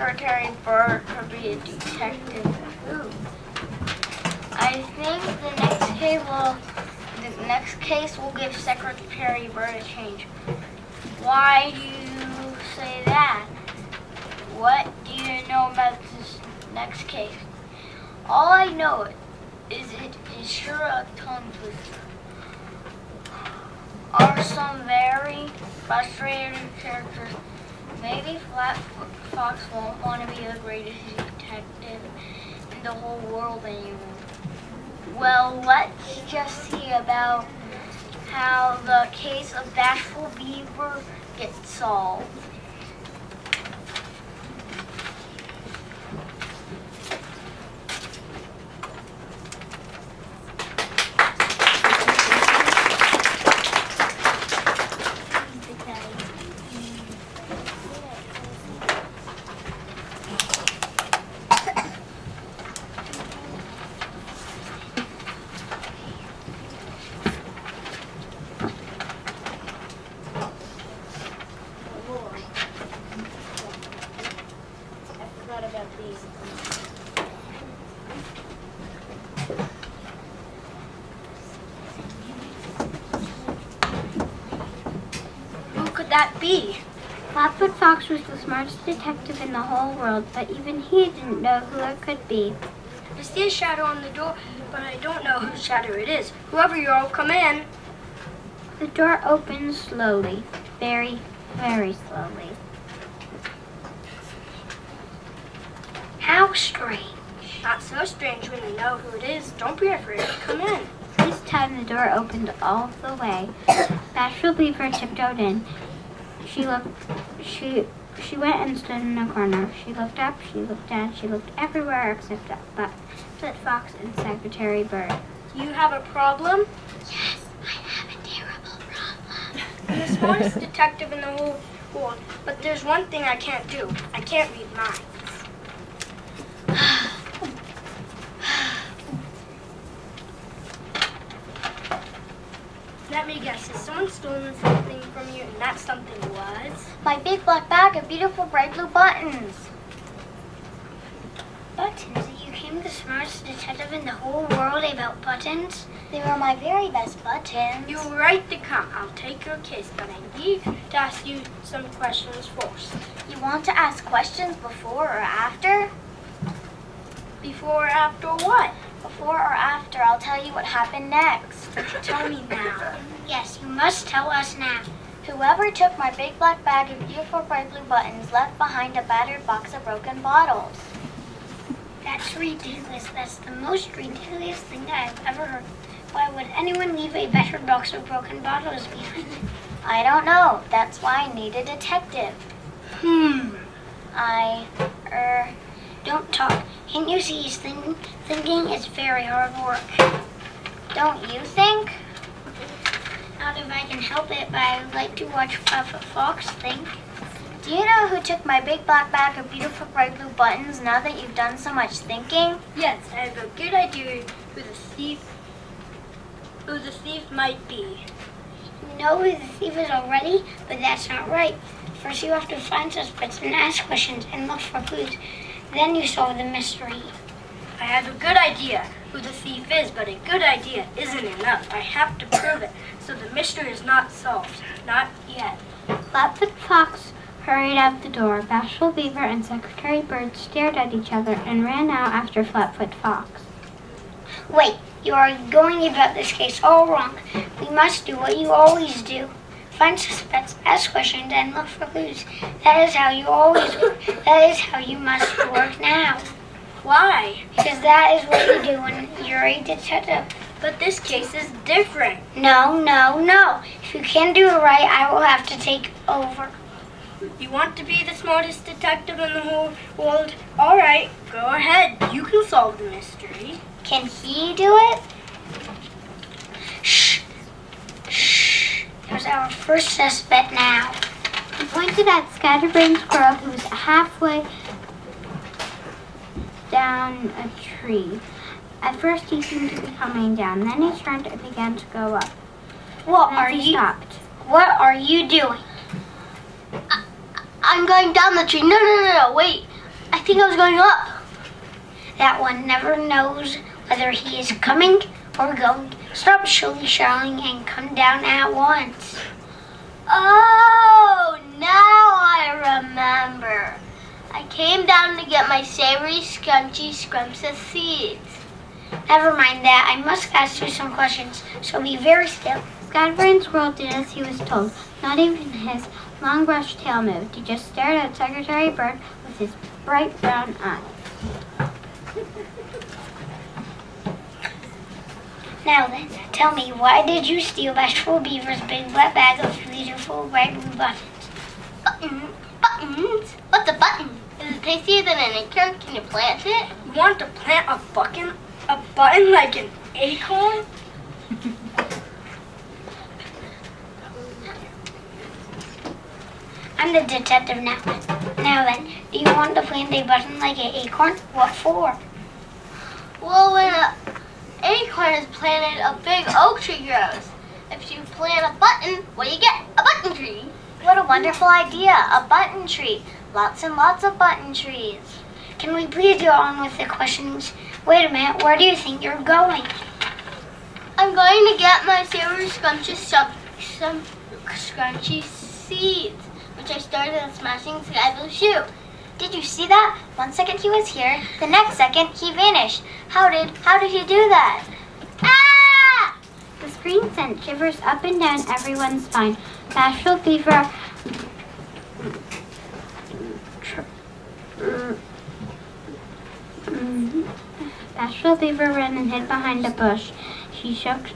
Secretary Bird could be a detective too. I think the next case will give Secretary Bird a change. Why do you say that? What do you know about this next case? All I know is it is sure a tongue twister. Are some very frustrated characters. Maybe Flatfoot Fox won't want to be the greatest detective in the whole world anymore. Well, let's just see about how the case of Bashful Beaver gets solved. Who could that be? Flatfoot Fox was the smartest detective in the whole world, but even he didn't know who it could be. I see a shadow on the door, but I don't know whose shadow it is. Whoever you are, come in. The door opened slowly, very, very slowly. How strange. Not so strange when you know who it is. Don't be afraid. Come in. This time the door opened all the way. Bashful Beaver tiptoed in. She went and stood in a corner. She looked up, she looked down, she looked everywhere except up Flatfoot Fox and Secretary Bird. You have a problem? Yes, I have a terrible problem. I'm the smartest detective in the whole world, but there's one thing I can't do. I can't read minds. Let me guess, has someone stolen something from you, and that something was? My big black bag of beautiful bright blue buttons. Buttons? You came the smartest detective in the whole world about buttons? They were my very best buttons. You're right to come. I'll take your case, but I need to ask you some questions first. You want to ask questions before or after? Before or after what? Before or after, I'll tell you what happened next. Tell me now. Yes, you must tell us now. Whoever took my big black bag of beautiful bright blue buttons left behind a battered box of broken bottles. That's ridiculous. That's the most ridiculous thing I've ever heard. Why would anyone leave a battered box of broken bottles behind? I don't know. That's why I need a detective. Don't talk. Can't you see he's thinking? Thinking is very hard work. Don't you think? Not if I can help it, but I would like to watch Flatfoot Fox think. Do you know who took my big black bag of beautiful bright blue buttons now that you've done so much thinking? Yes, I have a good idea who the thief might be. You know who the thief is already, but that's not right. First you have to find suspects and ask questions and look for clues. Then you solve the mystery. I have a good idea who the thief is, but a good idea isn't enough. I have to prove it, so the mystery is not solved. Not yet. Flatfoot Fox hurried out the door. Bashful Beaver and Secretary Bird stared at each other and ran out after Flatfoot Fox. Wait, you are going about this case all wrong. We must do what you always do. Find suspects, ask questions, and look for clues. That is how you always work. That is how you must work now. Why? Because that is what you do when you're a detective. But this case is different. No, no, no. If you can't do it right, I will have to take over. You want to be the smartest detective in the whole world? All right, go ahead. You can solve the mystery. Can he do it? Shh. Shh. There's our first suspect now. He pointed at Scatterbrain Squirrel, who was halfway down a tree. At first he seemed to be coming down, then he turned and began to go up. What Then are he you? stopped. What are you doing? I'm going down the tree. No, wait. I think I was going up. That one never knows whether he is coming or going. Stop shilly-shallying and come down at once. Oh, now I remember. I came down to get my savory, scrunchy, scrumptious seeds. Never mind that. I must ask you some questions, so be very still. Scatterbrain Squirrel did as he was told. Not even his long brushed tail moved. He just stared at Secretary Bird with his bright brown eyes. Now then, tell me, why did you steal Bashful Beaver's big wet bag of beautiful red blue buttons? Buttons? What's a button? Is it tastier than an acorn? Can you plant it? You want to plant a button like an acorn? I'm the detective now. Now then, do you want to plant a button like an acorn? What for? Well, when an acorn is planted, a big oak tree grows. If you plant a button, what do you get? A button tree. What a wonderful idea, a button tree. Lots and lots of button trees. Can we please go on with the questions? Wait a minute, where do you think you're going? I'm going to get my savory, scrumptious, some scrunchy seeds, which I started a smashing sky blue shoe. Did you see that? 1 second he was here, the next second he vanished. How did he do that? Ah! The scream sent shivers up and down everyone's spine. Bashful Beaver Bashful Beaver ran and hid behind a bush. She shook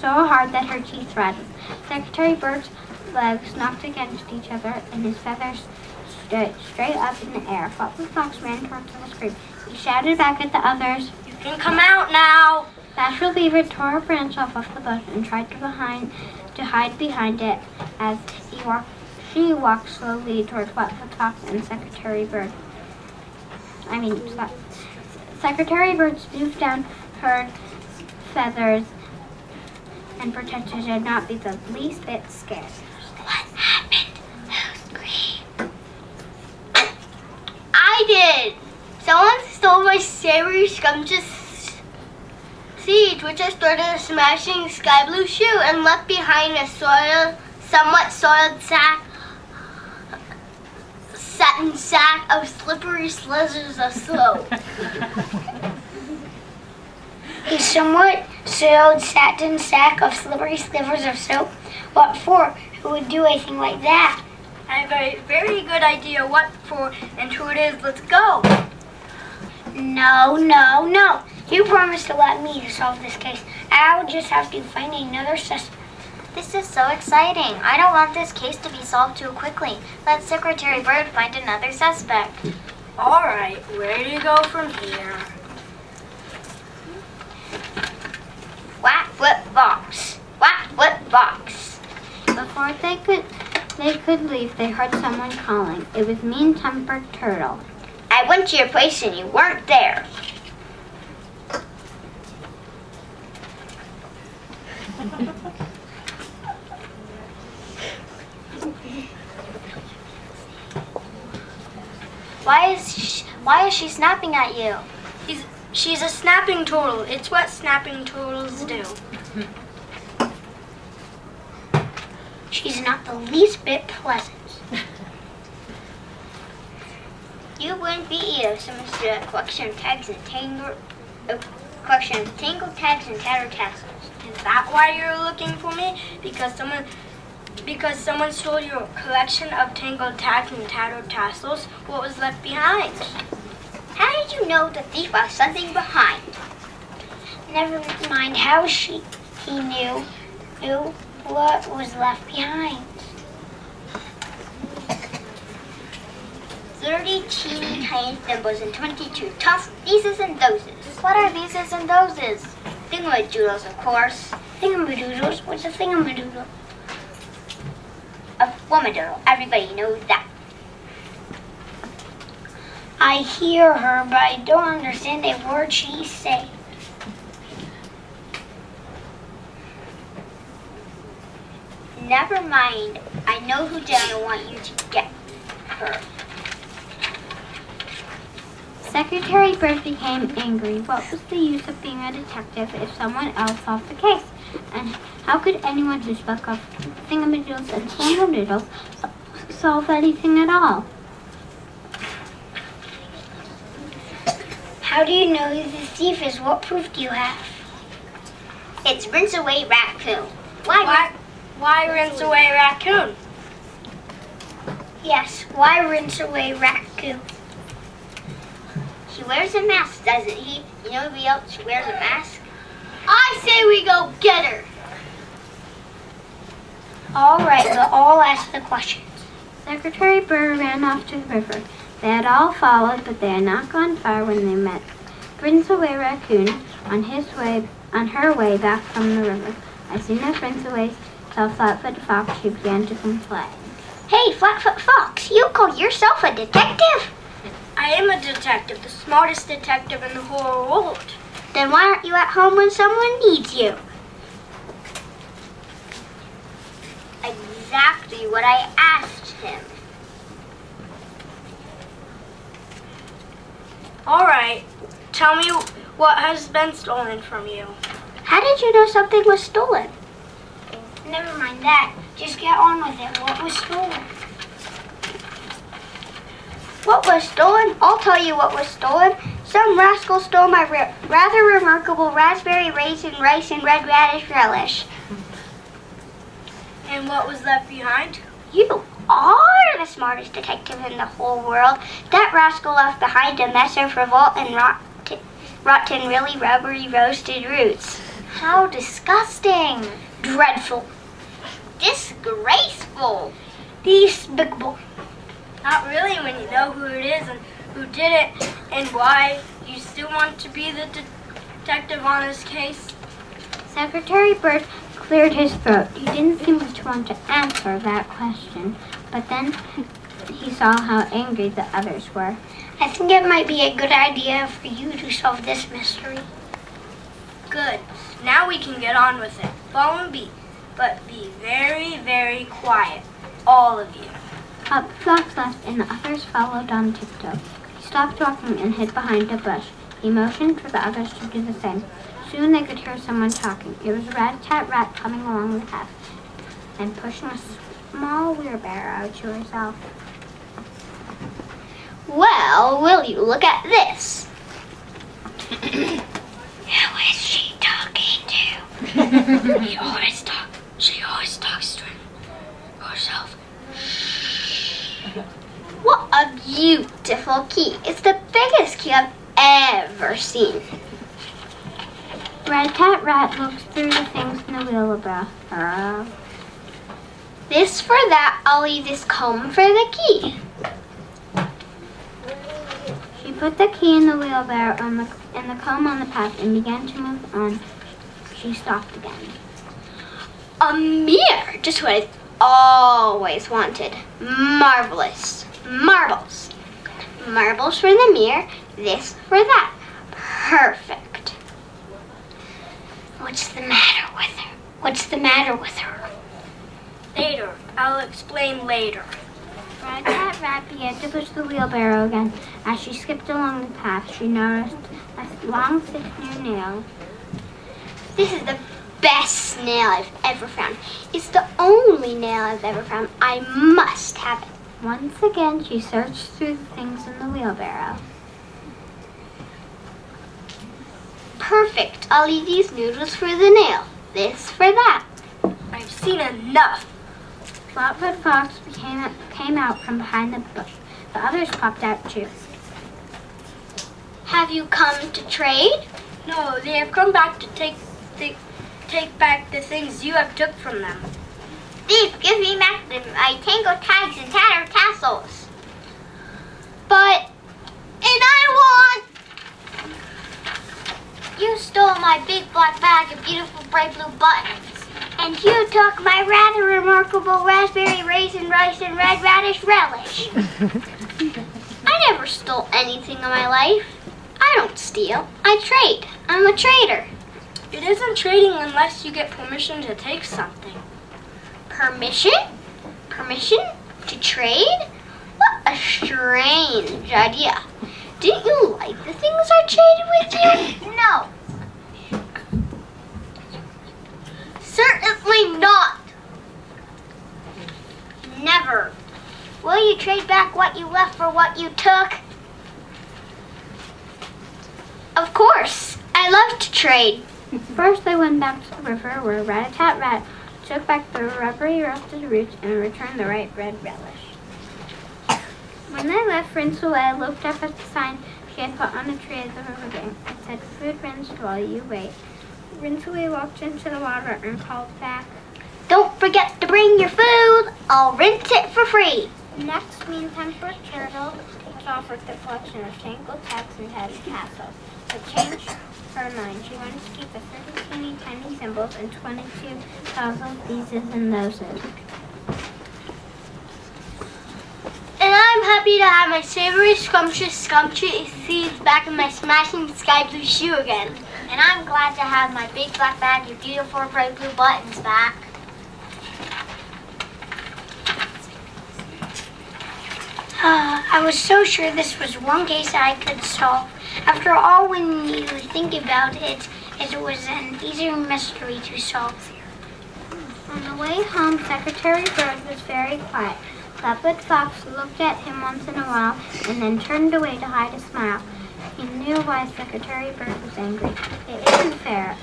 so hard that her teeth rattled. Secretary Bird's legs knocked against each other and his feathers stood straight up in the air. Flopsy Fox ran towards the scream. He shouted back at the others. You can come out now. Bashful Beaver tore a branch off the bush and tried to hide behind it as she walked slowly toward Flopsy Fox and Secretary Bird. Secretary Bird smoothed down her feathers and pretended to not be the least bit scared. What happened? Who screamed? I did! Someone stole my savory, scrumptious seeds, which I started a smashing sky blue shoe and left behind a somewhat soiled satin sack of slippery slithers of soap. A somewhat soiled satin sack of slippery slivers of soap? What for? Who would do a thing like that? I have a very good idea what for and who it is. Let's go. No. You promised to let me solve this case. I'll just have to find another suspect. This is so exciting. I don't want this case to be solved too quickly. Let Secretary Bird find another suspect. All right, where do you go from here? Whack, whip, box. Whack, whip, box. Before they could leave, they heard someone calling. It was Mean-Tempered Turtle. I went to your place and you weren't there. Why is she snapping at you? She's a snapping turtle. It's what snapping turtles do. She's not the least bit pleasant. You wouldn't be either. Someone's doing a collection of tags and tangled tags and tattered tassels. Is that why you're looking for me? Because someone stole your collection of tangled tags and tattered tassels? What was left behind? How did you know the thief left something behind? Never mind how he knew what was left behind. 30 teeny tiny thimbles and 22 tough theses and thoses. What are theses and thoses? Thingamadoodles, of course. Thingamadoodles? What's a thingamadoodle? A womadoodle. Everybody knows that. I hear her, but I don't understand a word she's saying. Never mind. I know who didn't want you to get her. Secretary Bird became angry. What was the use of being a detective if someone else solved the case? And how could anyone who spoke of thingamadoodles and slammerdoodles solve anything at all? How do you know who the thief is? What proof do you have? It's Rinse Away Raccoon. Why rinse away raccoon? Yes, why rinse away Raccoon? He wears a mask, doesn't he? You know who else wears a mask? I say we go get her. All right, we'll all ask the questions. Secretary Bird ran off to the river. They had all followed, but they had not gone far when they met Rinse-Away Raccoon on her way back from the river. As soon as Rinse-Away saw Flatfoot Fox, she began to complain. Hey, Flatfoot Fox, you call yourself a detective? I am a detective, the smartest detective in the whole world. Then why aren't you at home when someone needs you? Exactly what I asked him. All right, tell me what has been stolen from you. How did you know something was stolen? Never mind that. Just get on with it. What was stolen? What was stolen? I'll tell you what was stolen. Some rascal stole my rather remarkable raspberry raisin rice and red radish relish. And what was left behind? You are the smartest detective in the whole world. That rascal left behind a mess of revolt and rotten, really rubbery roasted roots. How disgusting. Dreadful. Disgraceful. Despicable. Not really when you know who it is and who did it and why. You still want to be the detective on this case? Secretary Bird cleared his throat. He didn't seem to want to answer that question, but then he saw how angry the others were. I think it might be a good idea for you to solve this mystery. Good. Now we can get on with it. Follow me, but be very, very quiet. All of you. Fox left and the others followed on tiptoe. He stopped walking and hid behind a bush. He motioned for the others to do the same. Soon they could hear someone talking. It was Rat-a-Tat-Rat coming along the path and pushing a small wheelbarrow to herself. Well, will you look at this? Who is she talking to? She always talks to herself. What a beautiful key. It's the biggest key I've ever seen. Rat-a-Tat-Rat looked through the things in the wheelbarrow. This for that, I'll leave this comb for the key. She put the key in the wheelbarrow and the comb on the path and began to move on. She stopped again. A mirror, just what I've always wanted. Marvelous. Marbles. Marbles for the mirror, this for that. Perfect. What's the matter with her? What's the matter with her? Later. I'll explain later. Rat-a-Tat-Rat began to push the wheelbarrow again. As she skipped along the path, she noticed a long, thick new nail. This is the best nail I've ever found. It's the only nail I've ever found. I must have it. Once again, she searched through the things in the wheelbarrow. Perfect. I'll leave these noodles for the nail. This for that. I've seen enough. Flatfoot Fox came out from behind the bush. The others popped out too. Have you come to trade? No, they have come back to take back the things you have took from them. Thief, give me back my tango tags and tatter tassels. But, and I want... You stole my big black bag of beautiful bright blue buttons. And you took my rather remarkable raspberry raisin rice and red radish relish. I never stole anything in my life. I don't steal. I trade. I'm a trader. It isn't trading unless you get permission to take something. Permission? Permission to trade? What a strange idea. Didn't you like the things I traded with you? No. Certainly not. Never. Will you trade back what you left for what you took? Of course. I love to trade. First they went back to the river where Rat-a-tat-rat took back the rubbery roasted roots and returned the ripe red relish. When they left, Rince-Away looked up at the sign she had put on a tree at the river bank. It said, "Food rinsed while you wait." Rince-Away walked into the water and called back, Don't forget to bring your food. I'll rinse it for free. Next, Mean Tempered Turtle was offered the collection of tangled tacks and tatted tassels, but changed her mind. She wanted to keep the 30 teeny tiny symbols and 22 puzzle pieces and noses. And I'm happy to have my savory, scrumptious seeds back in my smashing sky blue shoe again. And I'm glad to have my big black bag of beautiful bright blue buttons back. I was so sure this was one case I could solve. After all, when you think about it, it was an easier mystery to solve. On the way home, Secretary Bird was very quiet. Leopard Fox looked at him once in a while and then turned away to hide a smile. He knew why Secretary Bird was angry. It isn't fair.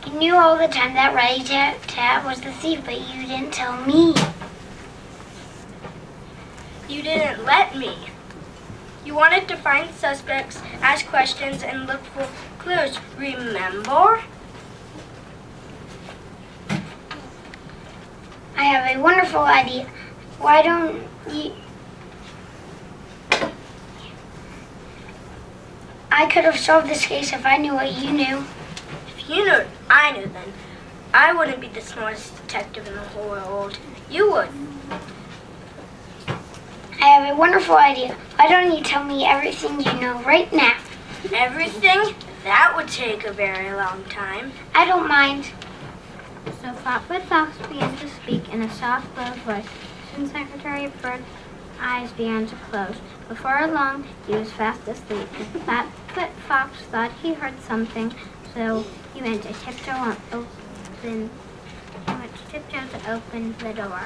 You knew all the time that Rat-a-tat-tat was the thief, but you didn't tell me. You didn't let me. You wanted to find suspects, ask questions, and look for clues. Remember? I have a wonderful idea. Why don't you... I could have solved this case if I knew what you knew. If you knew what I knew then, I wouldn't be the smartest detective in the whole world. You would. I have a wonderful idea. Why don't you tell me everything you know right now? Everything? That would take a very long time. I don't mind. So Flopwood Fox began to speak in a soft, low voice. Soon Secretary Bird's eyes began to close. Before long, he was fast asleep. Flopwood Fox thought he heard something, so he went to tiptoe to open the door.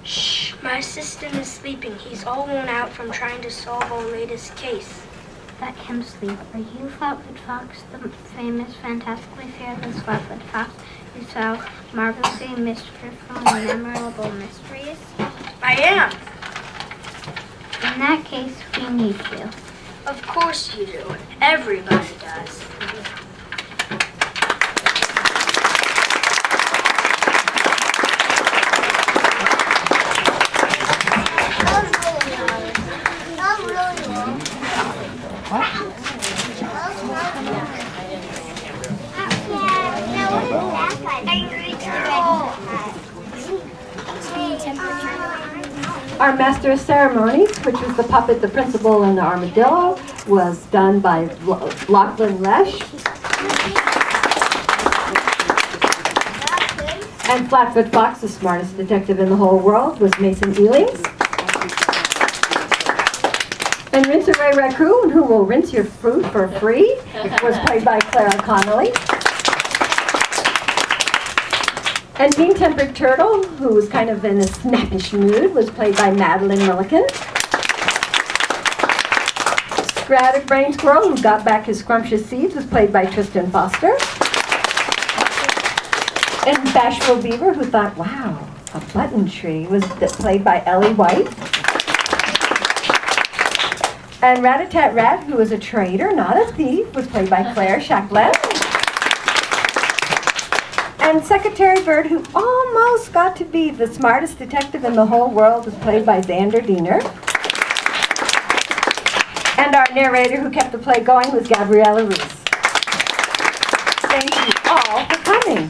Shh, my assistant is sleeping. He's all worn out from trying to solve our latest case. Let him sleep. Are you Flopwood Fox, the famous, fantastically fearless Flopwood Fox who solved marvelously mischievous and memorable mysteries? I am. In that case, we need you. Of course you do. Everybody does. Our Master of Ceremonies, which was the puppet, the principal, and the armadillo, was done by Lachlan Lesh. And Flatfoot Fox, the smartest detective in the whole world, was Mason Ealings. And Rinse-A-Ray Raccoon, who will rinse your food for free, was played by Clara Connolly. And Mean Tempered Turtle, who was kind of in a snappish mood, was played by Madeline Milliken. Scattered Brain Squirrel, who got back his scrumptious seeds, was played by Tristan Foster. And Bashful Beaver, who thought, wow, a button tree, was played by Ellie White. And Rat-a-tat-rat, who was a traitor, not a thief, was played by Claire Chaclin. And Secretary Bird, who almost got to be the smartest detective in the whole world, was played by Xander Diener. And our narrator who kept the play going was Gabriella Reese. Thank you all for coming.